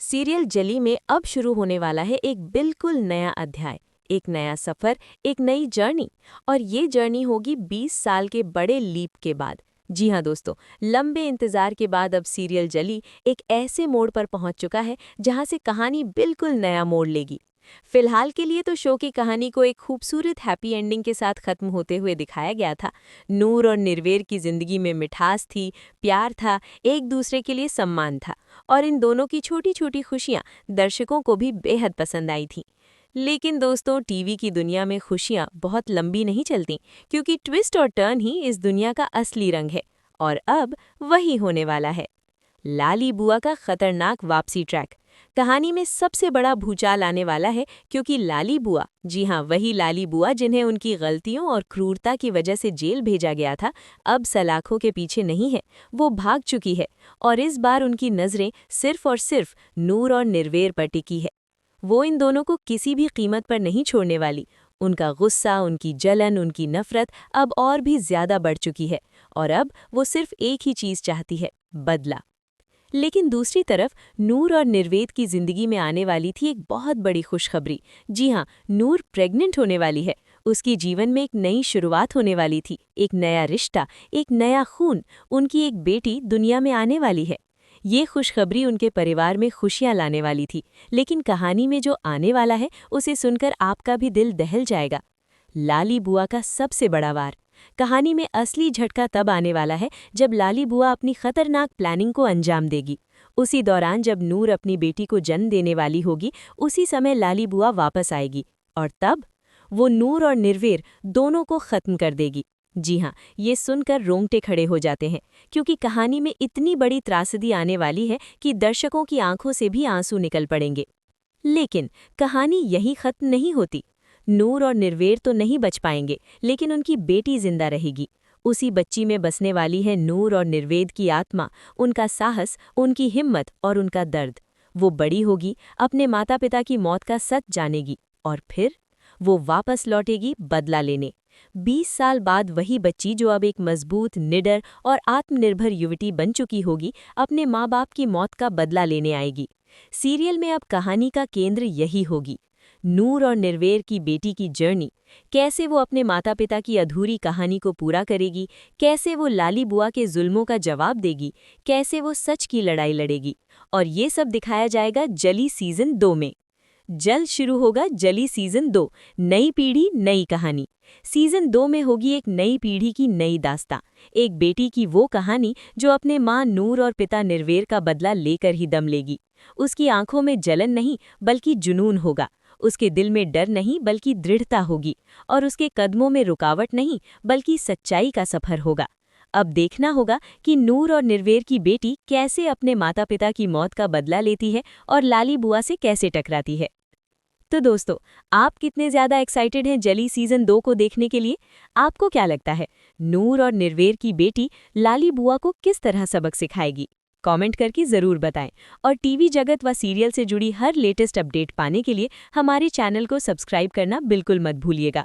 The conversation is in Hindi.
सीरियल जली में अब शुरू होने वाला है एक बिल्कुल नया अध्याय, एक नया सफर, एक नई जर्नी। और ये जर्नी होगी 20 साल के बड़े लीप के बाद। जी हाँ दोस्तों, लंबे इंतजार के बाद अब सीरियल जली एक ऐसे मोड़ पर पहुंच चुका है जहां से कहानी बिल्कुल नया मोड़ लेगी। फिलहाल के लिए तो शो की कहानी को एक खूबसूरत हैप्पी एंडिंग के साथ खत्म होते हुए दिखाया गया था। नूर और निर्वेर की जिंदगी में मिठास थी, प्यार था, एक दूसरे के लिए सम्मान था, और इन दोनों की छोटी छोटी खुशियां दर्शकों को भी बेहद पसंद आई थीं। लेकिन दोस्तों, टीवी की दुनिया में खुशियां बहुत लंबी नहीं चलती, क्योंकि ट्विस्ट और टर्न ही इस दुनिया का असली रंग है। और अब वही होने वाला है। लाली बुआ का खतरनाक वापसी ट्रैक। कहानी में सबसे बड़ा भूचाल आने वाला है, क्योंकि लाली बुआ, जी हाँ वही लाली बुआ जिन्हें उनकी गलतियों और क्रूरता की वजह से जेल भेजा गया था, अब सलाखों के पीछे नहीं है। वो भाग चुकी है, और इस बार उनकी नज़रें सिर्फ और सिर्फ नूर और निर्वेर पर टिकी है। वो इन दोनों को किसी भी कीमत पर नहीं छोड़ने वाली। उनका गुस्सा, उनकी जलन, उनकी नफरत अब और भी ज्यादा बढ़ चुकी है, और अब वो सिर्फ एक ही चीज चाहती है, बदला। लेकिन दूसरी तरफ नूर और निर्वेद की जिंदगी में आने वाली थी एक बहुत बड़ी खुशखबरी। जी हाँ, नूर प्रेग्नेंट होने वाली है। उसकी जीवन में एक नई शुरुआत होने वाली थी, एक नया रिश्ता, एक नया खून। उनकी एक बेटी दुनिया में आने वाली है। ये खुशखबरी उनके परिवार में खुशियां लाने वाली थी, लेकिन कहानी में जो आने वाला है उसे सुनकर आपका भी दिल दहल जाएगा। लाली बुआ का सबसे बड़ा वार। कहानी में असली झटका तब आने वाला है जब लाली बुआ अपनी खतरनाक प्लानिंग को अंजाम देगी। उसी दौरान जब नूर अपनी बेटी को जन्म देने वाली होगी, उसी समय लाली बुआ वापस आएगी, और तब वो नूर और निर्वेर दोनों को खत्म कर देगी। जी हाँ, ये सुनकर रोंगटे खड़े हो जाते हैं, क्योंकि कहानी में इतनी बड़ी त्रासदी आने वाली है कि दर्शकों की आंखों से भी आंसू निकल पड़ेंगे। लेकिन कहानी यहीं खत्म नहीं होती। नूर और निर्वेर तो नहीं बच पाएंगे, लेकिन उनकी बेटी जिंदा रहेगी। उसी बच्ची में बसने वाली है नूर और निर्वेद की आत्मा, उनका साहस, उनकी हिम्मत और उनका दर्द। वो बड़ी होगी, अपने माता पिता की मौत का सच जानेगी, और फिर वो वापस लौटेगी बदला लेने। 20 साल बाद वही बच्ची, जो अब एक मजबूत, निडर और आत्मनिर्भर युवती बन चुकी होगी, अपने माँ बाप की मौत का बदला लेने आएगी। सीरियल में अब कहानी का केंद्र यही होगी, नूर और निर्वेर की बेटी की जर्नी। कैसे वो अपने माता पिता की अधूरी कहानी को पूरा करेगी, कैसे वो लाली बुआ के जुल्मों का जवाब देगी, कैसे वो सच की लड़ाई लड़ेगी। और ये सब दिखाया जाएगा जली सीजन 2 में। जल्द शुरू होगा जली सीजन 2, नई पीढ़ी नई कहानी। सीजन 2 में होगी एक नई पीढ़ी की नई दास्तां, एक बेटी की वो कहानी जो अपने माँ नूर और पिता निर्वेर का बदला लेकर ही दम लेगी। उसकी आंखों में जलन नहीं बल्कि जुनून होगा, उसके दिल में डर नहीं बल्कि दृढ़ता होगी, और उसके कदमों में रुकावट नहीं बल्कि सच्चाई का सफर होगा। अब देखना होगा कि नूर और निर्वेर की बेटी कैसे अपने माता पिता की मौत का बदला लेती है और लाली बुआ से कैसे टकराती है। तो दोस्तों, आप कितने ज़्यादा एक्साइटेड हैं जली सीजन 2 को देखने के लिए? आपको क्या लगता है, नूर और निर्वेर की बेटी लाली बुआ को किस तरह सबक सिखाएगी? कमेंट करके ज़रूर बताएं, और टीवी जगत व सीरियल से जुड़ी हर लेटेस्ट अपडेट पाने के लिए हमारे चैनल को सब्सक्राइब करना बिल्कुल मत भूलिएगा।